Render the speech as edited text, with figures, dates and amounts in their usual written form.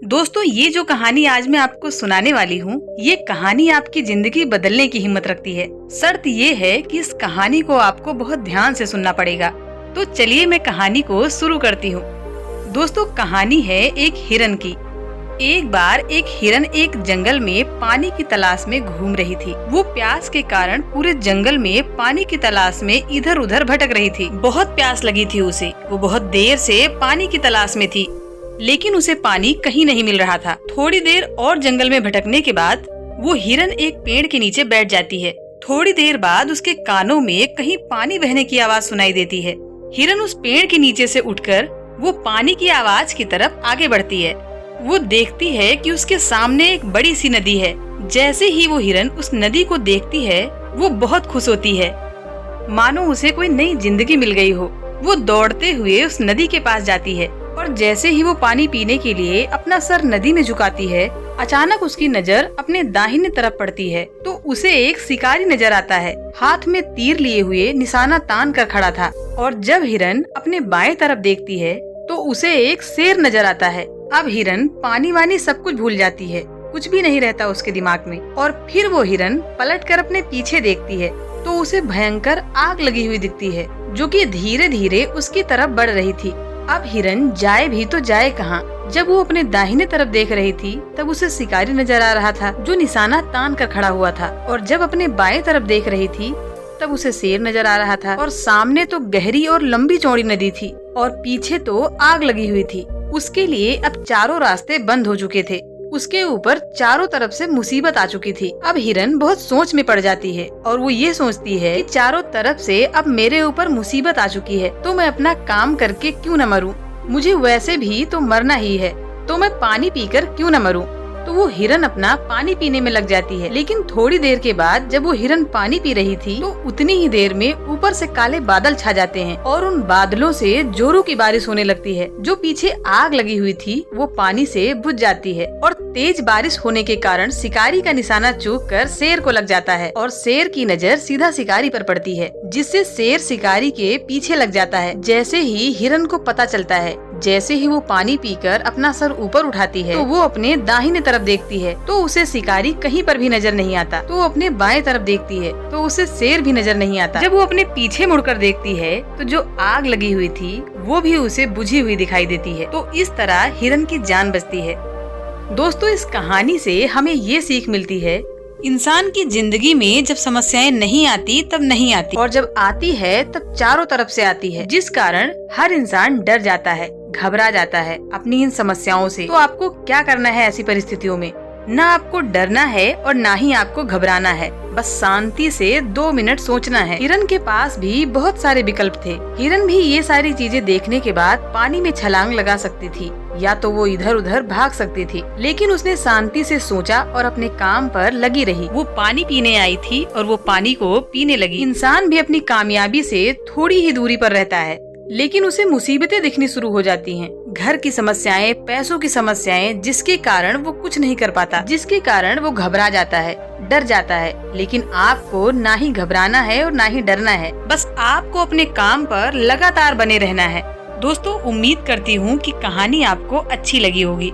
दोस्तों, ये जो कहानी आज मैं आपको सुनाने वाली हूँ, ये कहानी आपकी जिंदगी बदलने की हिम्मत रखती है। शर्त ये है कि इस कहानी को आपको बहुत ध्यान से सुनना पड़ेगा। तो चलिए मैं कहानी को शुरू करती हूँ। दोस्तों, कहानी है एक हिरन की। एक बार एक हिरन एक जंगल में पानी की तलाश में घूम रही थी। वो प्यास के कारण पूरे जंगल में पानी की तलाश में इधर उधर भटक रही थी। बहुत प्यास लगी थी उसे। वो बहुत देर से पानी की तलाश में थी, लेकिन उसे पानी कहीं नहीं मिल रहा था। थोड़ी देर और जंगल में भटकने के बाद वो हिरन एक पेड़ के नीचे बैठ जाती है। थोड़ी देर बाद उसके कानों में कहीं पानी बहने की आवाज सुनाई देती है। हिरन उस पेड़ के नीचे से उठकर वो पानी की आवाज की तरफ आगे बढ़ती है। वो देखती है कि उसके सामने एक बड़ी सी नदी है। जैसे ही वो हिरन उस नदी को देखती है, वो बहुत खुश होती है, मानो उसे कोई नई जिंदगी मिल गई हो। वो दौड़ते हुए उस नदी के पास जाती है और जैसे ही वो पानी पीने के लिए अपना सर नदी में झुकाती है, अचानक उसकी नजर अपने दाहिने तरफ पड़ती है तो उसे एक शिकारी नजर आता है। हाथ में तीर लिए हुए निशाना तान कर खड़ा था। और जब हिरन अपने बाएं तरफ देखती है तो उसे एक शेर नजर आता है। अब हिरन पानी वानी सब कुछ भूल जाती है, कुछ भी नहीं रहता उसके दिमाग में। और फिर वो हिरन पलटकर अपने पीछे देखती है तो उसे भयंकर आग लगी हुई दिखती है, जो कि धीरे धीरे उसकी तरफ बढ़ रही थी। अब हिरन जाए भी तो जाए कहाँ। जब वो अपने दाहिने तरफ देख रही थी तब उसे शिकारी नजर आ रहा था, जो निशाना तान कर खड़ा हुआ था। और जब अपने बाएं तरफ देख रही थी तब उसे शेर नजर आ रहा था। और सामने तो गहरी और लंबी चौड़ी नदी थी और पीछे तो आग लगी हुई थी। उसके लिए अब चारों रास्ते बंद हो चुके थे। उसके ऊपर चारों तरफ से मुसीबत आ चुकी थी। अब हिरन बहुत सोच में पड़ जाती है और वो ये सोचती है कि चारों तरफ से अब मेरे ऊपर मुसीबत आ चुकी है तो मैं अपना काम करके क्यों न मरूं। मुझे वैसे भी तो मरना ही है, तो मैं पानी पीकर क्यों न मरूं। तो वो हिरन अपना पानी पीने में लग जाती है। लेकिन थोड़ी देर के बाद जब वो हिरन पानी पी रही थी तो उतनी ही देर में ऊपर से काले बादल छा जाते हैं और उन बादलों से जोरों की बारिश होने लगती है। जो पीछे आग लगी हुई थी वो पानी से बुझ जाती है और तेज बारिश होने के कारण शिकारी का निशाना चूक कर शेर को लग जाता है और शेर की नजर सीधा शिकारी पर पड़ती है, जिससे शेर शिकारी के पीछे लग जाता है। जैसे ही हिरन को पता चलता है, जैसे ही वो पानी पीकर अपना सर ऊपर उठाती है तो वो अपने दाहिने तरफ देखती है तो उसे शिकारी कहीं पर भी नजर नहीं आता। तो वो अपने बाएं तरफ देखती है तो उसे शेर भी नजर नहीं आता। जब वो अपने पीछे मुड़कर देखती है तो जो आग लगी हुई थी वो भी उसे बुझी हुई दिखाई देती है। तो इस तरह हिरन की जान बचती है। दोस्तों, इस कहानी से हमें ये सीख मिलती है, इंसान की जिंदगी में जब समस्याएं नहीं आती तब नहीं आती, और जब आती है तब चारों तरफ से आती है, जिस कारण हर इंसान डर जाता है, घबरा जाता है अपनी इन समस्याओं से। तो आपको क्या करना है ऐसी परिस्थितियों में? ना आपको डरना है और ना ही आपको घबराना है, बस शांति से 2 मिनट सोचना है। हिरन के पास भी बहुत सारे विकल्प थे। हिरन भी ये सारी चीजें देखने के बाद पानी में छलांग लगा सकती थी या तो वो इधर उधर भाग सकती थी, लेकिन उसने शांति से सोचा और अपने काम पर लगी रही। वो पानी पीने आई थी और वो पानी को पीने लगी। इंसान भी अपनी कामयाबी से थोड़ी ही दूरी पर रहता है, लेकिन उसे मुसीबतें दिखनी शुरू हो जाती हैं। घर की समस्याएं, पैसों की समस्याएं, जिसके कारण वो कुछ नहीं कर पाता, जिसके कारण वो घबरा जाता है, डर जाता है। लेकिन आपको ना ही घबराना है और ना ही डरना है, बस आपको अपने काम पर लगातार बने रहना है। दोस्तों, उम्मीद करती हूँ कि कहानी आपको अच्छी लगी होगी।